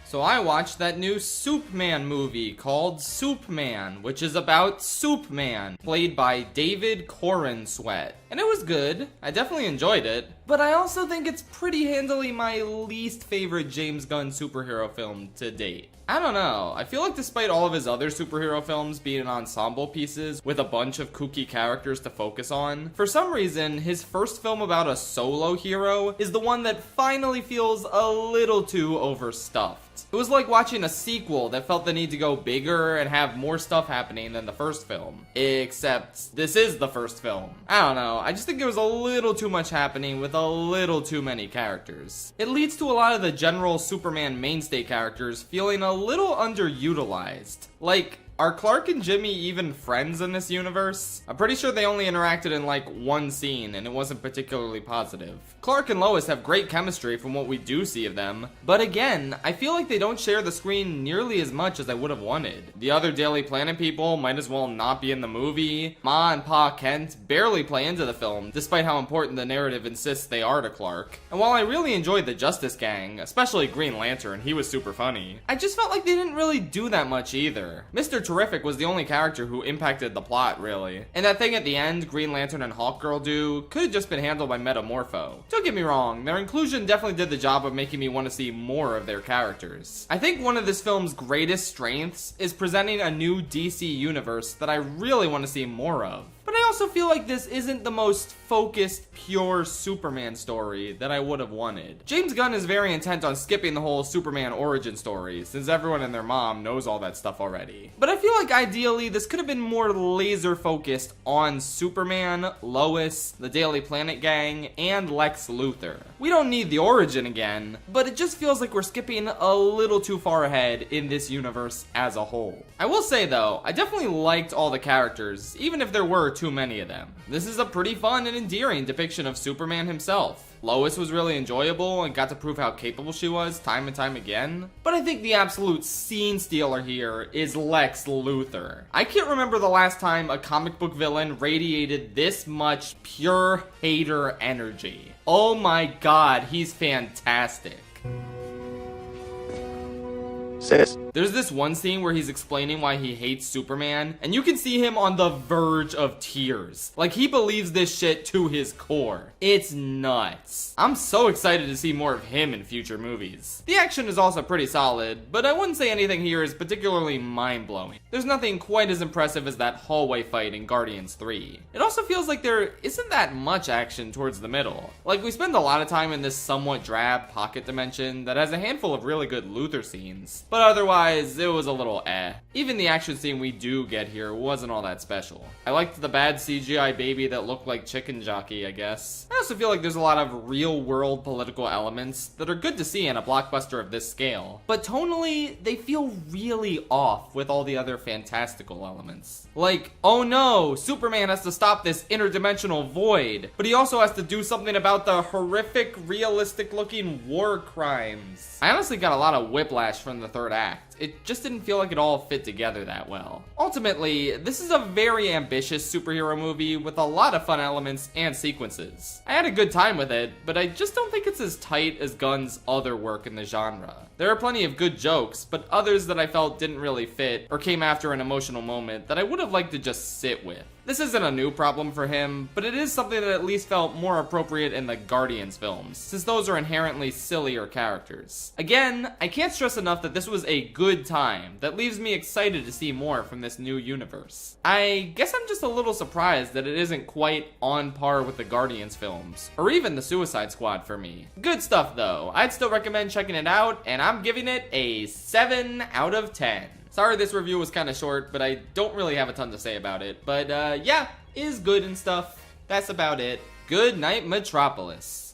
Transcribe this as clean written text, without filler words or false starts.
So I watched that new Superman movie called Superman, which is about Superman, played by David Corenswet. And it was good. I definitely enjoyed it. But I also think it's pretty handily my least favorite James Gunn superhero film to date. I don't know. I feel like despite all of his other superhero films being ensemble pieces with a bunch of kooky characters to focus on, for some reason, his first film about a solo hero is the one that finally feels a little too overstuffed. It was like watching a sequel that felt the need to go bigger and have more stuff happening than the first film. Except, this is the first film. I don't know, I just think there was a little too much happening with a little too many characters. It leads to a lot of the general Superman mainstay characters feeling a little underutilized. Like, are Clark and Jimmy even friends in this universe? I'm pretty sure they only interacted in like one scene and it wasn't particularly positive. Clark and Lois have great chemistry from what we do see of them, but again, I feel like they don't share the screen nearly as much as I would have wanted. The other Daily Planet people might as well not be in the movie. Ma and Pa Kent barely play into the film, despite how important the narrative insists they are to Clark. And while I really enjoyed the Justice Gang, especially Green Lantern, he was super funny, I just felt like they didn't really do that much either. Mr. Terrific was the only character who impacted the plot, really. And that thing at the end Green Lantern and Hawkgirl do could have just been handled by Metamorpho. Don't get me wrong, their inclusion definitely did the job of making me want to see more of their characters. I think one of this film's greatest strengths is presenting a new DC universe that I really want to see more of. But I also feel like this isn't the most focused, pure Superman story that I would have wanted. James Gunn is very intent on skipping the whole Superman origin story, since everyone and their mom knows all that stuff already. But I feel like ideally, this could have been more laser focused on Superman, Lois, the Daily Planet gang, and Lex Luthor. We don't need the origin again, but it just feels like we're skipping a little too far ahead in this universe as a whole. I will say though, I definitely liked all the characters, even if there were too many of them. This is a pretty fun and endearing depiction of Superman himself. Lois was really enjoyable and got to prove how capable she was time and time again. But I think the absolute scene stealer here is Lex Luthor. I can't remember the last time a comic book villain radiated this much pure hater energy. Oh my god, he's fantastic. Sis. There's this one scene where he's explaining why he hates Superman, and you can see him on the verge of tears. Like, he believes this shit to his core. It's nuts. I'm so excited to see more of him in future movies. The action is also pretty solid, but I wouldn't say anything here is particularly mind-blowing. There's nothing quite as impressive as that hallway fight in Guardians 3. It also feels like there isn't that much action towards the middle. Like, we spend a lot of time in this somewhat drab pocket dimension that has a handful of really good Luthor scenes, but otherwise, it was a little eh. Even the action scene we do get here wasn't all that special. I liked the bad CGI baby that looked like Chicken Jockey, I guess. I also feel like there's a lot of real-world political elements that are good to see in a blockbuster of this scale. But tonally, they feel really off with all the other fantastical elements. Like, oh no, Superman has to stop this interdimensional void, but he also has to do something about the horrific, realistic-looking war crimes. I honestly got a lot of whiplash from the third act. It just didn't feel like it all fit together that well. Ultimately, this is a very ambitious superhero movie with a lot of fun elements and sequences. I had a good time with it, but I just don't think it's as tight as Gunn's other work in the genre. There are plenty of good jokes, but others that I felt didn't really fit or came after an emotional moment that I would have liked to just sit with. This isn't a new problem for him, but it is something that at least felt more appropriate in the Guardians films, since those are inherently sillier characters. Again, I can't stress enough that this was a good time that leaves me excited to see more from this new universe. I guess I'm just a little surprised that it isn't quite on par with the Guardians films, or even the Suicide Squad for me. Good stuff though. I'd still recommend checking it out, and I'm giving it a 7 out of 10. Sorry this review was kind of short, but I don't really have a ton to say about it. But yeah, it is good and stuff. That's about it. Good night, Metropolis.